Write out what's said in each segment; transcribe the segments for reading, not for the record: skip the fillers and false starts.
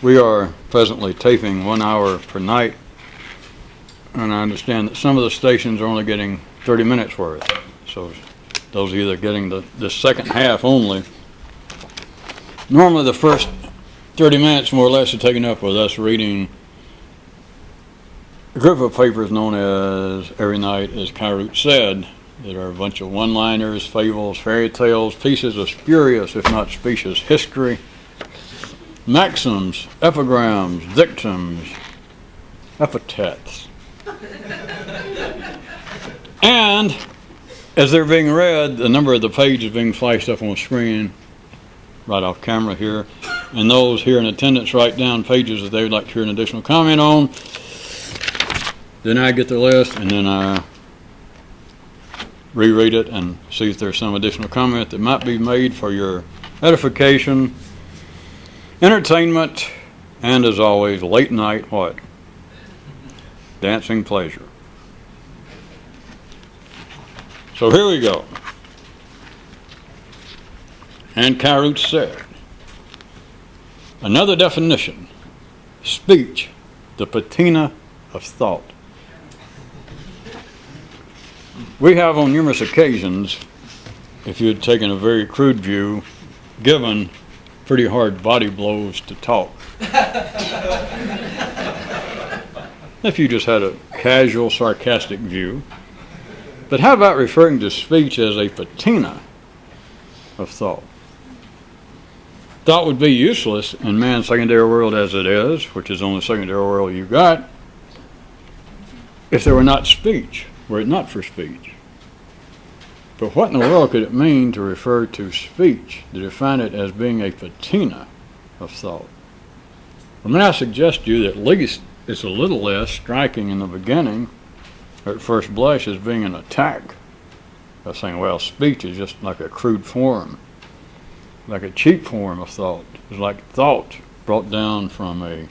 We are presently taping 1 hour per night, and I understand that some of the stations are only getting 30 minutes worth. So those are either getting the second half only. Normally the first 30 minutes more or less are taken up with us reading a group of papers known as Every Night as Kyrut Said, that are a bunch of one-liners, fables, fairy tales, pieces of spurious, if not specious, history, maxims, epigrams, dictums, epithets. And as they're being read, the number of the pages being flashed up on the screen right off camera here, and those here in attendance write down pages that they would like to hear an additional comment on. Then I get the list, and then I reread it and see if there's some additional comment that might be made for your edification, entertainment, and as always, late night what? Dancing pleasure. So here we go. And Kyrut said, another definition: speech, the patina of thought. We have on numerous occasions, if you had taken a very crude view, given pretty hard body blows to talk. If you just had a casual, sarcastic view. But how about referring to speech as a patina of thought? Thought would be useless in man's secondary world as it is, which is the only secondary world you've got, if there were not speech, were it not for speech. But what in the world could it mean to refer to speech, to define it as being a patina of thought? Well, may I suggest to you that at least it's a little less striking in the beginning, or at first blush, as being an attack. By saying, well, speech is just like a crude form, like a cheap form of thought. It's like thought brought down from a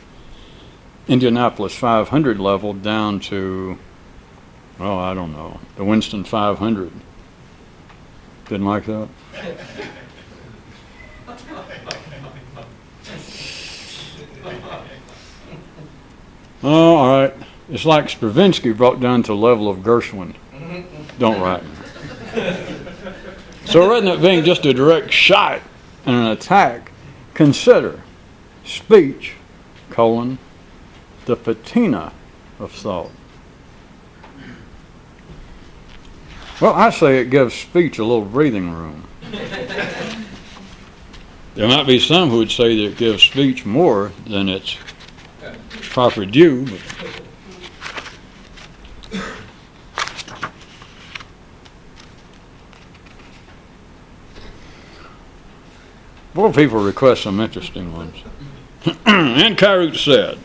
Indianapolis 500 level down to, well, I don't know, the Winston 500. Didn't like that? Oh, all right. It's like Stravinsky brought down to the level of Gershwin. Don't write. So rather than it being just a direct shot and an attack, consider speech, the patina of thought. Well, I say it gives speech a little breathing room. There might be some who would say that it gives speech more than its proper due, but more people request some interesting ones. And Kyrut said,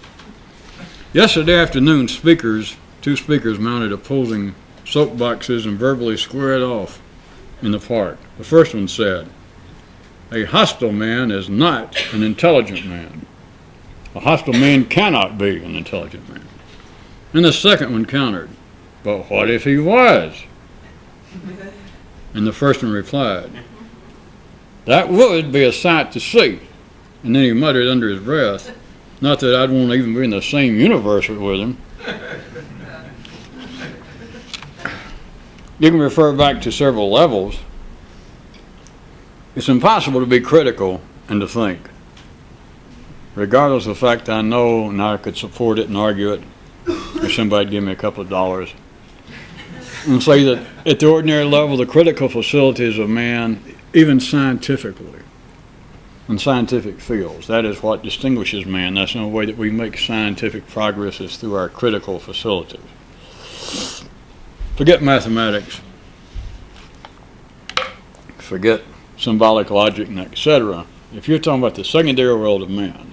yesterday afternoon, two speakers mounted opposing soapboxes and verbally squared off in the park. The first one said, a hostile man is not an intelligent man. A hostile man cannot be an intelligent man. And the second one countered, but what if he was? And the first one replied, that would be a sight to see. And then he muttered under his breath, not that I'd want to even be in the same universe with him. You can refer back to several levels. It's impossible to be critical and to think. Regardless of the fact I know and I could support it and argue it, if somebody'd give me a couple of dollars, and say that at the ordinary level, the critical facilities of man, even scientifically, in scientific fields, that is what distinguishes man. That's the only way that we make scientific progress is through our critical facilities. Forget mathematics, forget symbolic logic, and etc. If you're talking about the secondary world of man,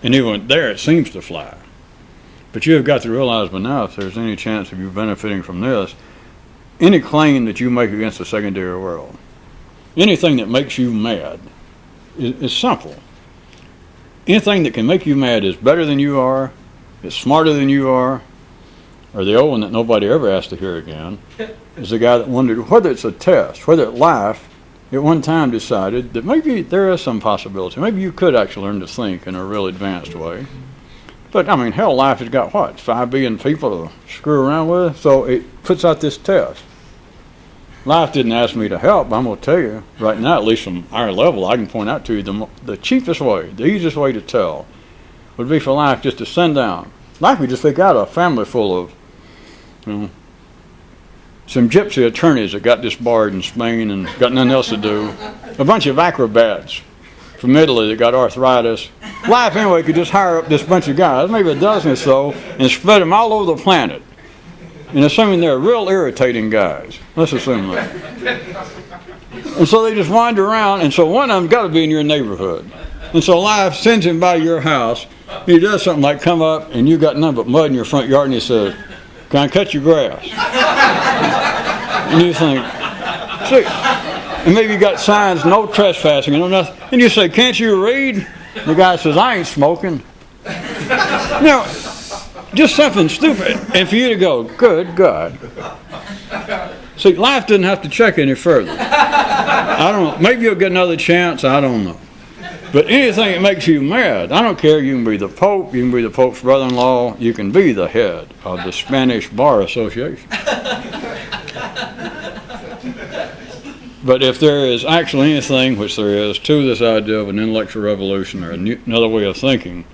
and even there it seems to fly, but you have got to realize by now, if there's any chance of you benefiting from this, any claim that you make against the secondary world, anything that makes you mad, is simple. Anything that can make you mad is better than you are, is smarter than you are, or the old one that nobody ever has to hear again, is the guy that wondered whether it's a test, whether life at one time decided that maybe there is some possibility. Maybe you could actually learn to think in a real advanced way. But, I mean, hell, life has got, what, 5 billion people to screw around with? So it puts out this test. Life didn't ask me to help. I'm going to tell you, right now, at least from our level, I can point out to you the cheapest way, the easiest way to tell would be for life just to send down. Life would just pick out a family full of, some gypsy attorneys that got disbarred in Spain and got nothing else to do. A bunch of acrobats from Italy that got arthritis. Life, anyway, could just hire up this bunch of guys, maybe a dozen or so, and spread them all over the planet. And assuming they're real irritating guys. Let's assume that. And so they just wander around, and so one of them's got to be in your neighborhood. And so life sends him by your house. He does something like come up, and you got nothing but mud in your front yard, and he says, "Can I cut your grass?" And you think, see, and maybe you got signs, no trespassing, nothing. And you say, "Can't you read?" The guy says, "I ain't smoking." Just something stupid. And for you to go, "Good God." See, life didn't have to check any further. I don't know. Maybe you'll get another chance. I don't know. But anything that makes you mad, I don't care. You can be the Pope. You can be the Pope's brother-in-law. You can be the head of the Spanish Bar Association. But if there is actually anything, which there is, to this idea of an intellectual revolution or another way of thinking,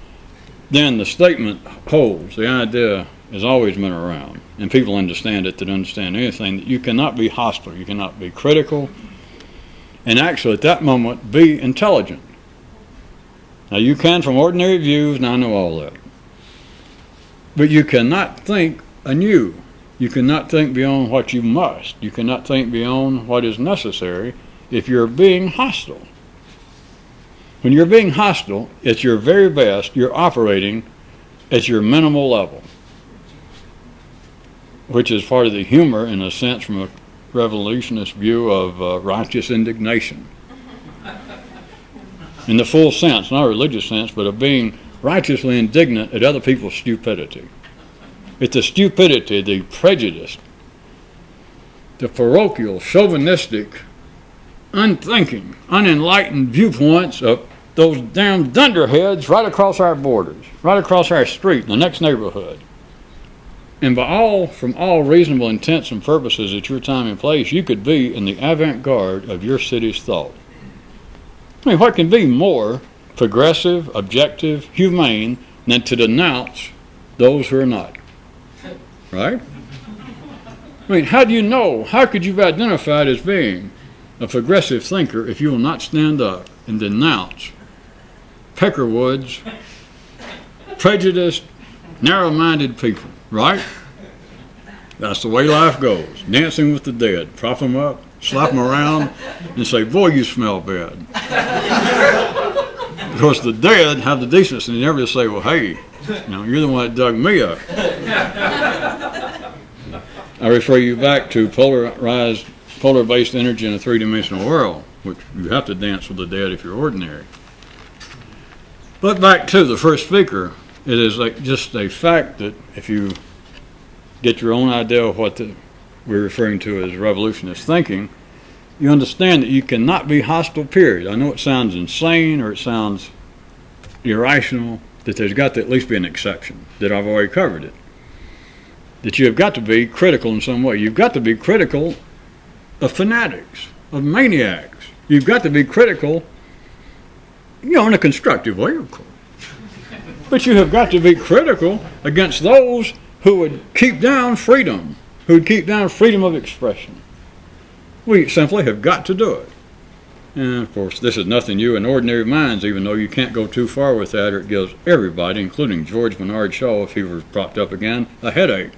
then the statement holds. The idea has always been around, and people understand it that understand anything, that you cannot be hostile, you cannot be critical, and actually at that moment be intelligent. Now you can from ordinary views, and I know all that, but you cannot think anew. You cannot think beyond what you must. You cannot think beyond what is necessary if you're being hostile. When you're being hostile, at your very best, you're operating at your minimal level, which is part of the humor, in a sense, from a revolutionist view of righteous indignation. In the full sense, not a religious sense, but of being righteously indignant at other people's stupidity. It's the stupidity, the prejudice, the parochial, chauvinistic, unthinking, unenlightened viewpoints of those damn dunderheads right across our borders, right across our street, in the next neighborhood. And from all reasonable intents and purposes at your time and place, you could be in the avant-garde of your city's thought. I mean, what can be more progressive, objective, humane than to denounce those who are not? Right? I mean, how do you know? How could you be identified as being a progressive thinker if you will not stand up and denounce Peckerwood's prejudiced, narrow-minded people, right? That's the way life goes. Dancing with the dead. Prop them up, slap them around, and say, "Boy, you smell bad." Of course, the dead have the decency to never say, "Well, hey, you're the one that dug me up." I refer you back to polar-based energy in a three-dimensional world, which you have to dance with the dead if you're ordinary. But back to the first speaker, it is like just a fact that if you get your own idea of what we're referring to as revolutionist thinking, you understand that you cannot be hostile, period. I know it sounds insane or it sounds irrational, that there's got to at least be an exception, that I've already covered it. That you have got to be critical in some way. You've got to be critical of fanatics, of maniacs. You've got to be critical, in a constructive way, of course. But you have got to be critical against those who would keep down freedom, who would keep down freedom of expression. We simply have got to do it. And, of course, this is nothing new in ordinary minds, even though you can't go too far with that, or it gives everybody, including George Bernard Shaw, if he was propped up again, a headache.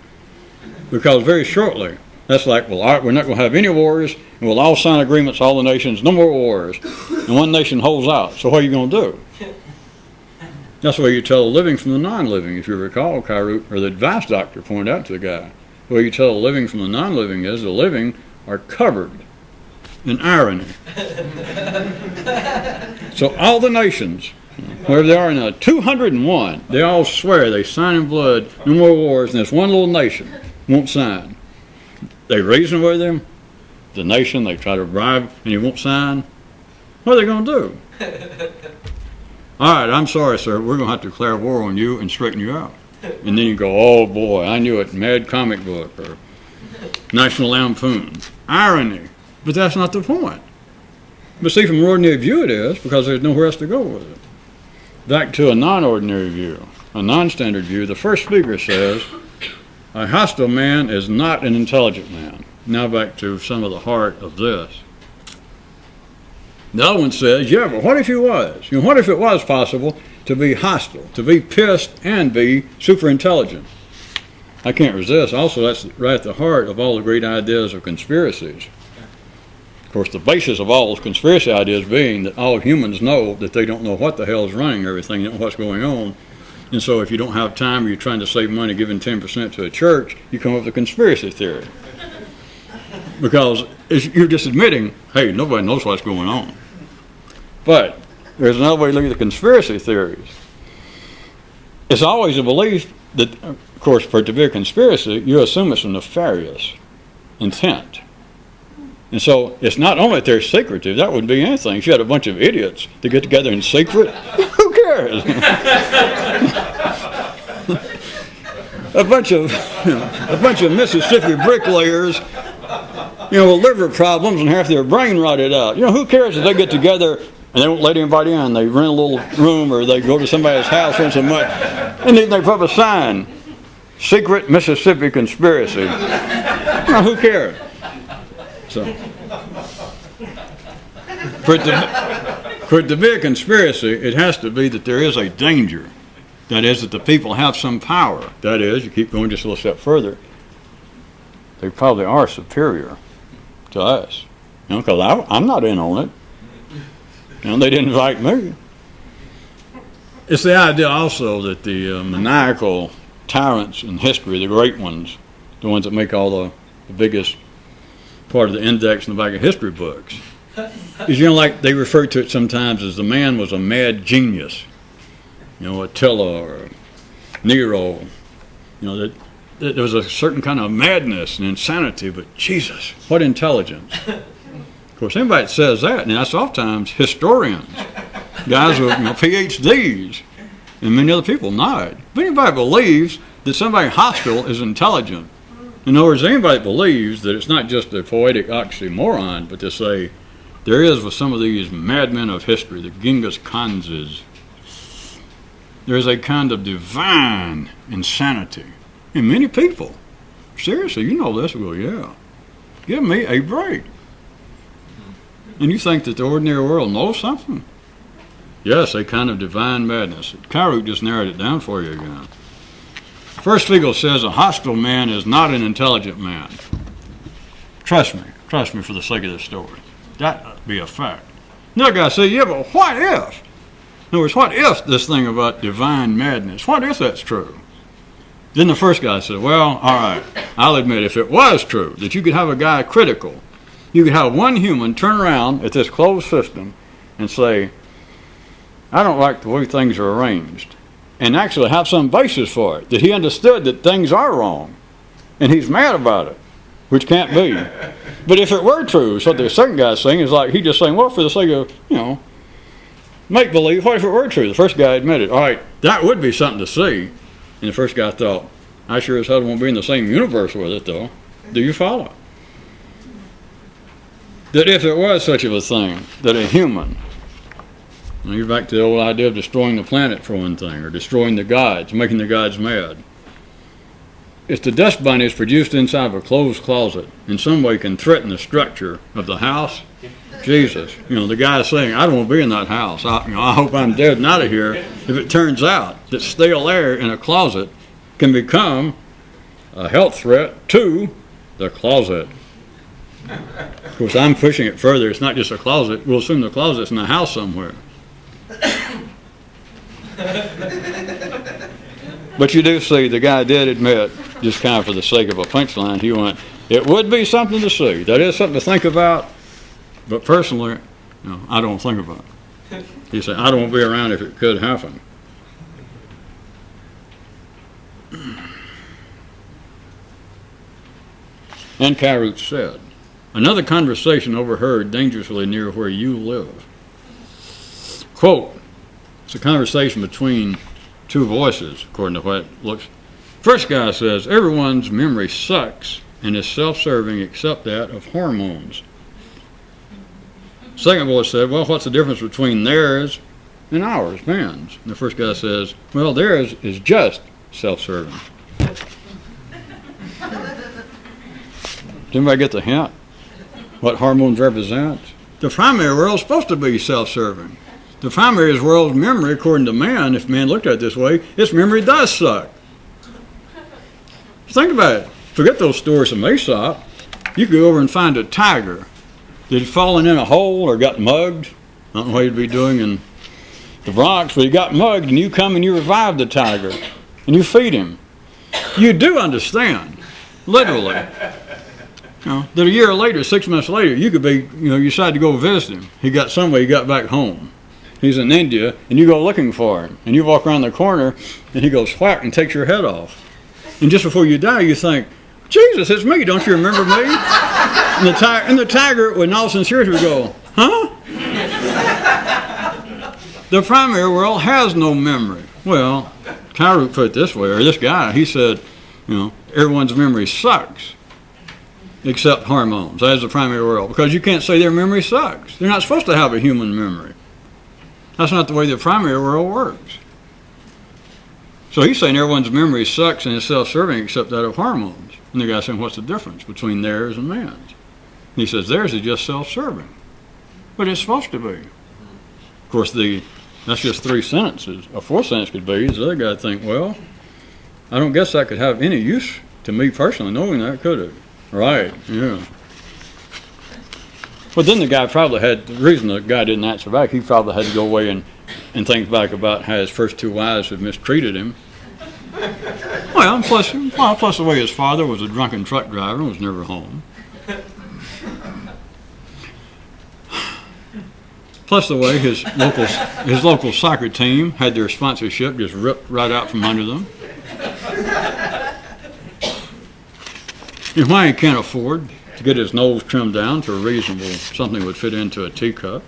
Because very shortly, that's like, well, all right, we're not going to have any wars, and we'll all sign agreements, all the nations, no more wars. And one nation holds out. So what are you going to do? That's the way you tell the living from the non-living. If you recall, Kairoot, or the advice doctor pointed out to the guy, the way you tell the living from the non-living is the living are covered in irony. So all the nations, wherever they are now, 201, they all swear, they sign in blood, no more wars, and there's one little nation won't sign. They reason with them. the nation, they try to bribe, and he won't sign, what are they going to do? All right, I'm sorry, sir. We're going to have to declare war on you and straighten you out. And then you go, oh, boy, I knew it, Mad Comic Book or National Lampoon. Irony. But that's not the point. But see, from an ordinary view it is, because there's nowhere else to go with it. Back to a non-ordinary view, a non-standard view, the first speaker says, a hostile man is not an intelligent man. Now back to some of the heart of this. The other one says, yeah, but what if he was? What if it was possible to be hostile, to be pissed and be super intelligent? I can't resist. Also, that's right at the heart of all the great ideas of conspiracies. Of course, the basis of all those conspiracy ideas being that all humans know that they don't know what the hell is running everything, they don't know what's going on. And so if you don't have time or you're trying to save money giving 10% to a church, you come up with a conspiracy theory. Because you're just admitting, hey, nobody knows what's going on. But there's another way to look at the conspiracy theories. It's always a belief that, of course, for it to be a conspiracy, you assume it's a nefarious intent. And so it's not only that they're secretive, that wouldn't be anything. If you had a bunch of idiots to get together in secret, who cares? a bunch of Mississippi bricklayers, with liver problems and half their brain rotted out. Who cares if they get together and they won't let anybody in? They rent a little room or they go to somebody's house once a month, and then they put up a sign, secret Mississippi conspiracy. Who cares? So, for it to be a conspiracy, it has to be that there is a danger. That is, that the people have some power. That is, you keep going just a little step further, they probably are superior to us. Because I'm not in on it. They didn't invite me. It's the idea also that the maniacal tyrants in history, the great ones, the ones that make all the biggest part of the index in the back of history books, is like they refer to it sometimes as the man was a mad genius. Attila or Nero. That there was a certain kind of madness and insanity, but Jesus, what intelligence. Of course, anybody that says that, and that's oftentimes historians, guys with PhDs, and many other people nod. But anybody believes that somebody hostile is intelligent. In other words, anybody believes that it's not just a poetic oxymoron, but to say there is with some of these madmen of history, the Genghis Khanses, there is a kind of divine insanity in many people. Seriously, you know this. Well, yeah. Give me a break. And you think that the ordinary world knows something? Yes, a kind of divine madness. Kairu just narrowed it down for you again. First Fiegel says a hostile man is not an intelligent man. Trust me for the sake of this story. That would be a fact. Another guy says, yeah, but what if? In other words, what if this thing about divine madness, what if that's true? Then the first guy said, well, all right, I'll admit if it was true, that you could have a guy critical, you could have one human turn around at this closed system and say, I don't like the way things are arranged, and actually have some basis for it, that he understood that things are wrong, and he's mad about it, which can't be. But if it were true, so the second guy's saying is like, he's just saying, well, for the sake of, make-believe, what if it were true? The first guy admitted, all right, that would be something to see. And the first guy thought, I sure as hell won't be in the same universe with it, though. Do you follow? That if it was such of a thing, that a human, and you're back to the old idea of destroying the planet for one thing, or destroying the gods, making the gods mad. If the dust bunny is produced inside of a closed closet, in some way can threaten the structure of the house, Jesus, the guy saying, I don't want to be in that house. I hope I'm dead and out of here. If it turns out that stale air in a closet can become a health threat to the closet. Of course, I'm pushing it further. It's not just a closet. We'll assume the closet's in the house somewhere. But you do see the guy did admit, just kind of for the sake of a punchline, he went, it would be something to see. That is something to think about. But personally, I don't think about it. He said, I don't want to be around if it could happen. And Kairu said, Another conversation overheard dangerously near where you live. Quote, it's a conversation between two voices, according to what it looks. First guy says, everyone's memory sucks and is self-serving except that of hormones. Second voice said, well, what's the difference between theirs and ours, man's? And the first guy says, well, theirs is just self-serving. Did anybody get the hint? What hormones represent? The primary world is supposed to be self-serving. The primary world's memory, according to man, if man looked at it this way, its memory does suck. Think about it. Forget those stories from Aesop. You could go over and find a tiger that had fallen in a hole or got mugged. I don't know what he'd be doing in the Bronx, but he got mugged, and you come and you revive the tiger, and you feed him. You do understand, literally. That a year later, 6 months later, you could be, you decide to go visit him. He got back home. He's in India, and you go looking for him. And you walk around the corner, and he goes whack and takes your head off. And just before you die, you think, Jesus, it's me. Don't you remember me? And the tiger, with all sincerity, would go, huh? The primary world has no memory. Well, Kyrie put it this way, or this guy, he said, everyone's memory sucks. Except hormones. That is the primary world. Because you can't say their memory sucks. They're not supposed to have a human memory. That's not the way the primary world works. So he's saying everyone's memory sucks and is self-serving except that of hormones. And the guy's saying, what's the difference between theirs and man's? And he says, theirs is just self-serving. But it's supposed to be. Of course, that's just 3 sentences. A 4th sentence could be, the other guy would think, well, I don't guess that could have any use to me personally knowing that, could it? Right, yeah. But then the guy probably the reason the guy didn't answer back, he probably had to go away and think back about how his first 2 wives had mistreated him. Well, plus the way his father was a drunken truck driver and was never home. Plus the way his local soccer team had their sponsorship just ripped right out from under them. And why he can't afford to get his nose trimmed down to a reasonable, something that would fit into a teacup.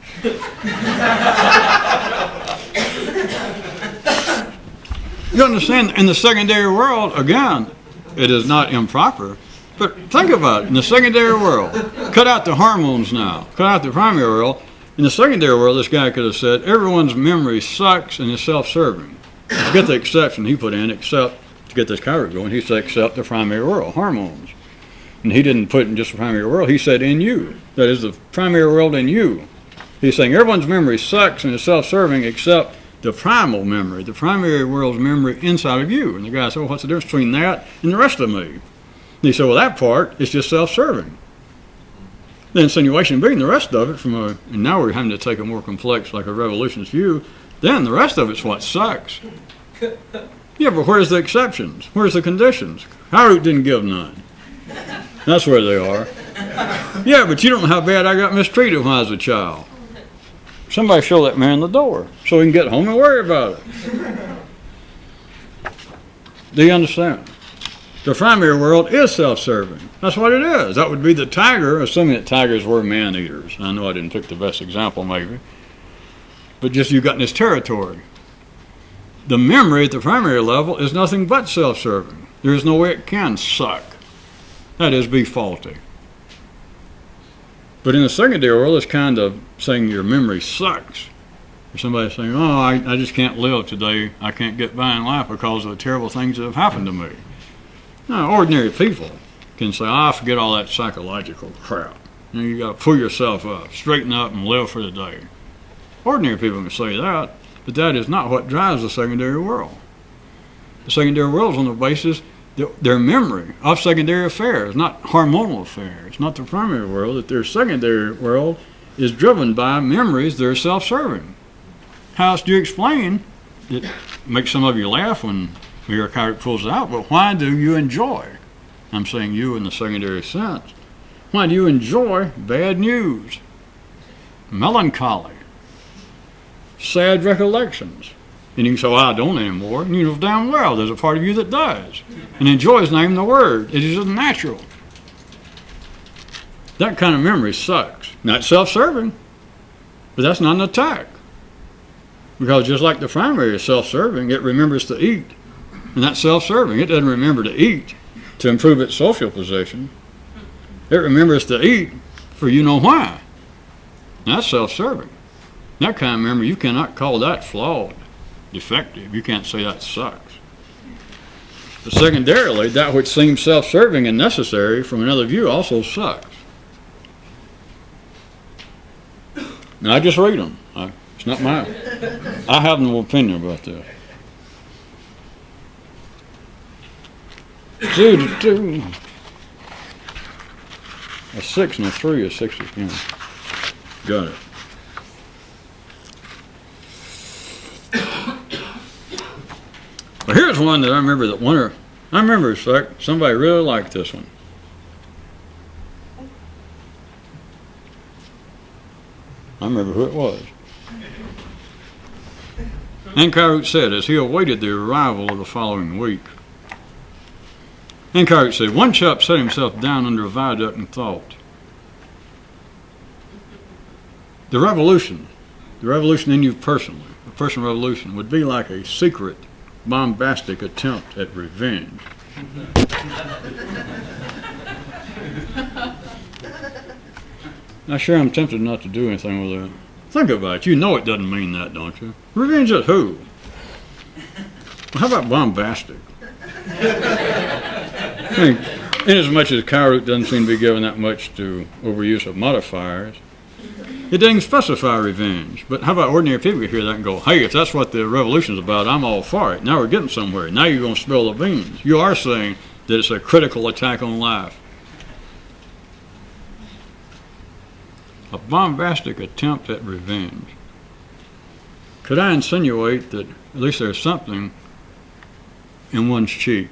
You understand, in the secondary world, again, it is not improper, but think about it, in the secondary world, cut out the hormones now, cut out the primary world. In the secondary world, this guy could have said, everyone's memory sucks and is self-serving. Forget the exception he put in, except, to get this character going, he said, except the primary world, hormones. And he didn't put in just the primary world. He said in you. That is the primary world in you. He's saying everyone's memory sucks and is self-serving except the primal memory, the primary world's memory inside of you. And the guy said, well, what's the difference between that and the rest of me? And he said, well, that part is just self-serving. The insinuation being the rest of it and now we're having to take a more complex, like a revolutionist view, then the rest of it's what sucks. Yeah, but where's the exceptions? Where's the conditions? Harut didn't give none. That's where they are. Yeah, but you don't know how bad I got mistreated when I was a child. Somebody show that man the door so he can get home and worry about it. Do you understand? The primary world is self-serving. That's what it is. That would be the tiger, assuming that tigers were man-eaters. I know I didn't pick the best example, maybe. But just you got in this territory. The memory at the primary level is nothing but self-serving. There is no way it can suck. That is, be faulty. But in the secondary world, it's kind of saying your memory sucks. Or somebody saying, oh, I just can't live today. I can't get by in life because of the terrible things that have happened to me. Now, ordinary people can say, forget all that psychological crap. You got to pull yourself up, straighten up, and live for the day. Ordinary people can say that, but that is not what drives the secondary world. The secondary world is on the basis their memory of secondary affairs, not hormonal affairs, not the primary world, that their secondary world is driven by memories that are self-serving. How else do you explain? It makes some of you laugh when your character pulls it out, but why do you enjoy? I'm saying you in the secondary sense. Why do you enjoy bad news, melancholy, sad recollections? And you can say, well, I don't anymore. And you know damn well there's a part of you that does. And enjoy is not even the word. It is just natural. That kind of memory sucks. Not self-serving, but that's not an attack. Because just like the primary is self-serving, it remembers to eat. And that's self-serving. It doesn't remember to eat to improve its social position. It remembers to eat for you know why. That's self-serving. That kind of memory, you cannot call that flawed, defective. You can't say that sucks. But secondarily, that which seems self-serving and necessary from another view also sucks. Now, I just read them. It's not mine. I have no opinion about this. 2 to 2. A 6 and a 3 is 60. Yeah. Got it. Well, here's one that I remember somebody really liked this one. I remember who it was. Ankarut said, as he awaited the arrival of the following week, Ankarut said, one chap set himself down under a viaduct and thought, the revolution in you personally, the personal revolution, would be like a secret, bombastic attempt at revenge. Now, sure, I'm tempted not to do anything with that. Think about it. You know it doesn't mean that, don't you? Revenge at who? Well, how about bombastic? I mean, inasmuch as Karut doesn't seem to be given that much to overuse of modifiers, it doesn't specify revenge. But how about ordinary people hear that and go, hey, if that's what the revolution's about, I'm all for it. Now we're getting somewhere. Now you're going to spill the beans. You are saying that it's a critical attack on life. A bombastic attempt at revenge. Could I insinuate that at least there's something in one's cheek?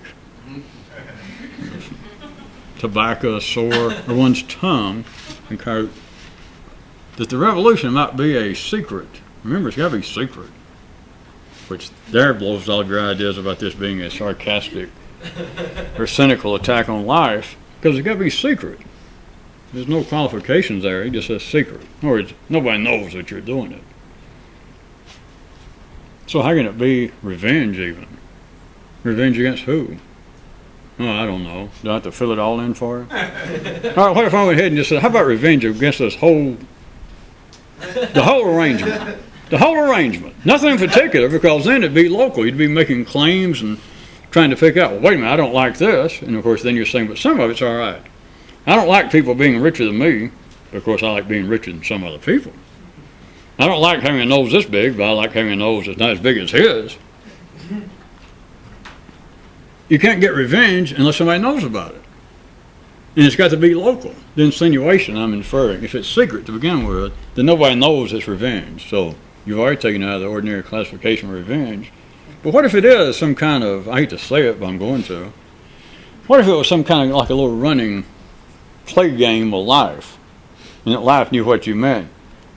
Tobacco, sore, or one's tongue, and that the revolution might be a secret. Remember, it's got to be secret. Which there blows all your ideas about this being a sarcastic or cynical attack on life, because it's got to be secret. There's no qualifications there. He just says secret. In other words, nobody knows that you're doing it. So how can it be revenge even? Revenge against who? Oh, I don't know. Do I have to fill it all in for you? All right, what if I went ahead and just said, how about revenge against the whole arrangement? The whole arrangement. Nothing in particular, because then it'd be local. You'd be making claims and trying to figure out, well, wait a minute, I don't like this. And of course, then you're saying, but some of it's all right. I don't like people being richer than me, but of course I like being richer than some other people. I don't like having a nose this big, but I like having a nose that's not as big as his. You can't get revenge unless somebody knows about it. And it's got to be local. The insinuation I'm inferring, if it's secret to begin with, then nobody knows it's revenge. So you've already taken it out of the ordinary classification of revenge. But what if it is some kind of, I hate to say it, but I'm going to, what if it was some kind of like a little running play game of life, and that life knew what you meant,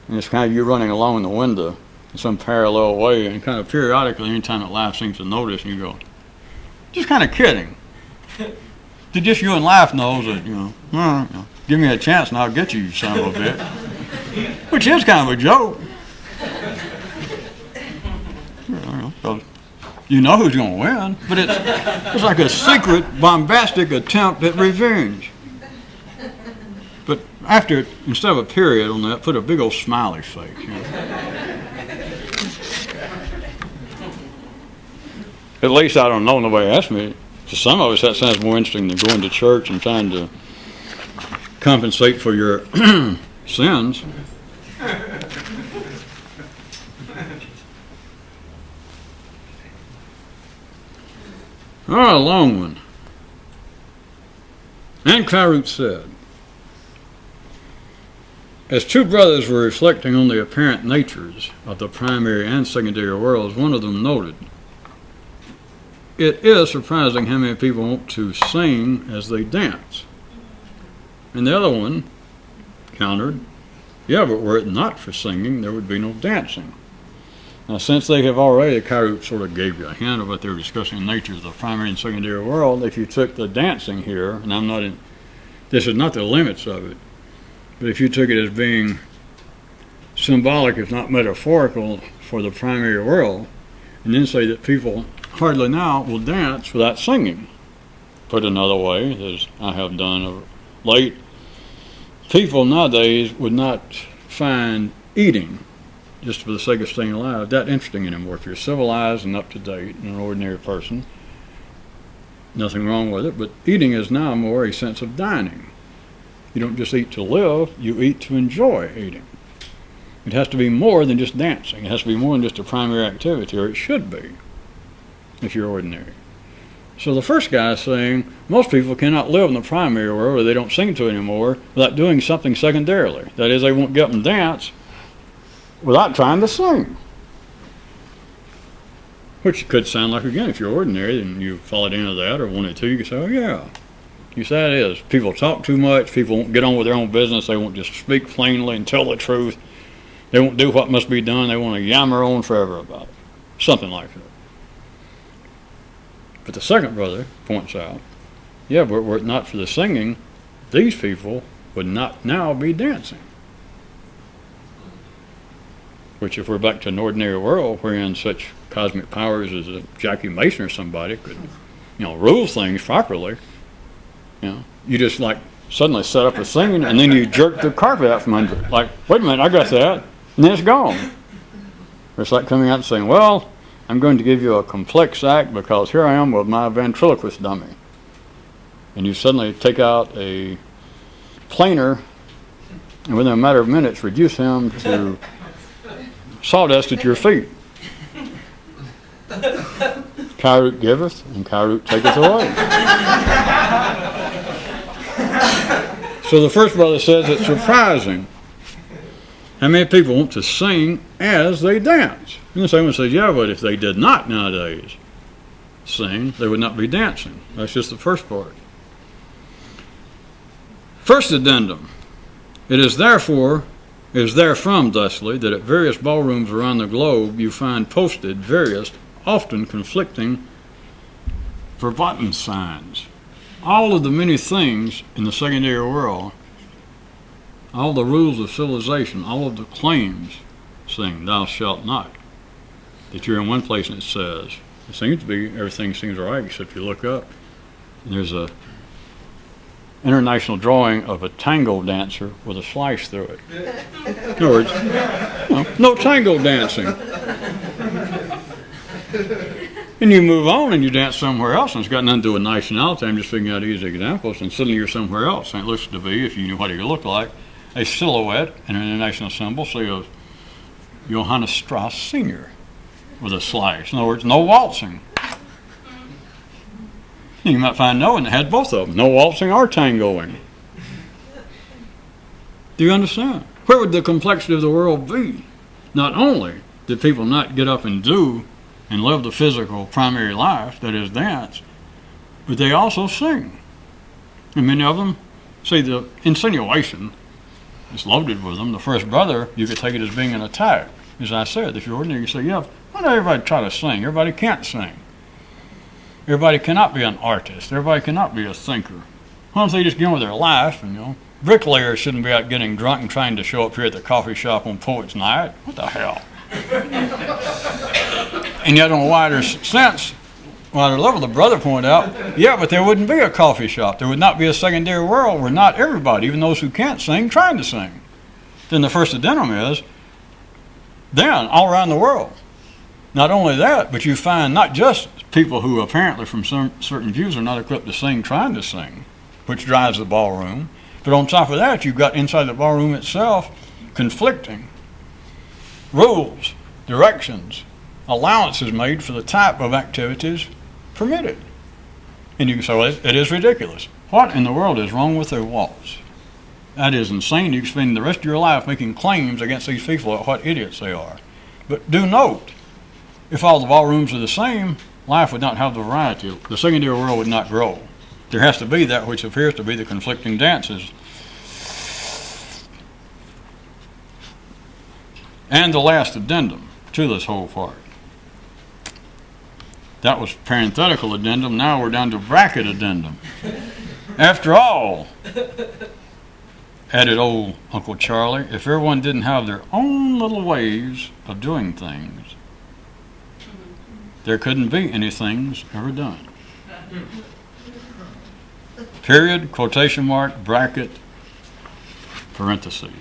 and it's kind of you running along the window in some parallel way, and kind of periodically, anytime that life seems to notice, and you go, just kind of kidding. To just you and life knows that, give me a chance and I'll get you, you son of a bitch. Which is kind of a joke. You know who's going to win, but it's like a secret, bombastic attempt at revenge. But after, instead of a period on that, put a big old smiley face. At least I don't know, nobody asked me. To some of us that sounds more interesting than going to church and trying to compensate for your sins. A long one. Ankarut said, as two brothers were reflecting on the apparent natures of the primary and secondary worlds, one of them noted, it is surprising how many people want to sing as they dance. And the other one countered, yeah, but were it not for singing, there would be no dancing. Now, since they have already, Karut sort of gave you a hint of what they were discussing the natures of the primary and secondary world, if you took the dancing here, and this is not the limits of it, But if you took it as being symbolic, if not metaphorical, for the primary world, and then say that people hardly now will dance without singing. Put another way, as I have done of late, people nowadays would not find eating, just for the sake of staying alive, that interesting anymore. If you're civilized and up to date and an ordinary person, nothing wrong with it, but eating is now more a sense of dining. You don't just eat to live, you eat to enjoy eating. It has to be more than just dancing. It has to be more than just a primary activity, or it should be, if you're ordinary. So the first guy is saying most people cannot live in the primary world, or they don't sing to anymore, without doing something secondarily. That is, they won't get up and dance without trying to sing. Which could sound like, again, if you're ordinary and you followed into that or wanted to, you could say, oh yeah. You say that is. People talk too much, people won't get on with their own business, they won't just speak plainly and tell the truth. They won't do what must be done, they want to yammer on forever about it. Something like that. But the second brother points out, yeah, but were it not for the singing, these people would not now be dancing. Which, if we're back to an ordinary world wherein such cosmic powers as a Jackie Mason or somebody could, rule things properly, you just like suddenly set up a singing and then you jerk the carpet out from under it. Like, wait a minute, I got that. And then it's gone. It's like coming out and saying, well, I'm going to give you a complex act because here I am with my ventriloquist dummy. And you suddenly take out a planer and within a matter of minutes reduce him to sawdust at your feet. Kairut giveth and Kairut taketh away. So the first brother says it's surprising how many people want to sing as they dance. And the second one says, yeah, but if they did not nowadays sing, they would not be dancing. That's just the first part. First addendum. It is therefrom thusly that at various ballrooms around the globe you find posted various, often conflicting verboten signs. All of the many things in the secondary world, all the rules of civilization, all of the claims saying thou shalt not, that you're in one place and it says, it seems to be, everything seems all right except you look up and there's a international drawing of a tango dancer with a slice through it. In other words, no tango dancing. And you move on and you dance somewhere else, and it's got nothing to do with nationality. I'm just figuring out easy examples, and suddenly you're somewhere else. St. Louis to be, if you knew what it looked like, a silhouette and an international symbol, say of Johannes Strauss Sr. with a slice. In other words, no waltzing. You might find no, and it had both of them, no waltzing or tangoing. Do you understand? Where would the complexity of the world be? Not only did people not get up and do and live the physical primary life, that is dance, but they also sing. And many of them, see, the insinuation is loaded with them. The first brother, you could take it as being an attack. As I said, if you're ordinary, you say, yeah, why not everybody try to sing? Everybody can't sing. Everybody cannot be an artist. Everybody cannot be a thinker. Why don't they just get on with their life? And, bricklayers shouldn't be out getting drunk and trying to show up here at the coffee shop on Poets Night. What the hell? And yet on a wider level, the brother pointed out, yeah, but there wouldn't be a coffee shop. There would not be a secondary world where not everybody, even those who can't sing, trying to sing. Then the first addendum is, then all around the world. Not only that, but you find not just people who apparently from certain views are not equipped to sing trying to sing, which drives the ballroom, but on top of that, you've got inside the ballroom itself conflicting rules, directions, allowances made for the type of activities permitted. And you can say, well, it is ridiculous. What in the world is wrong with their waltz? That is insane. You can spend the rest of your life making claims against these people at what idiots they are. But do note, if all the ballrooms are the same, life would not have the variety. The secondary world would not grow. There has to be that which appears to be the conflicting dances. And the last addendum to this whole part. That was parenthetical addendum. Now we're down to bracket addendum. After all, added old Uncle Charlie, if everyone didn't have their own little ways of doing things, there couldn't be any things ever done. Period, quotation mark, bracket, parentheses.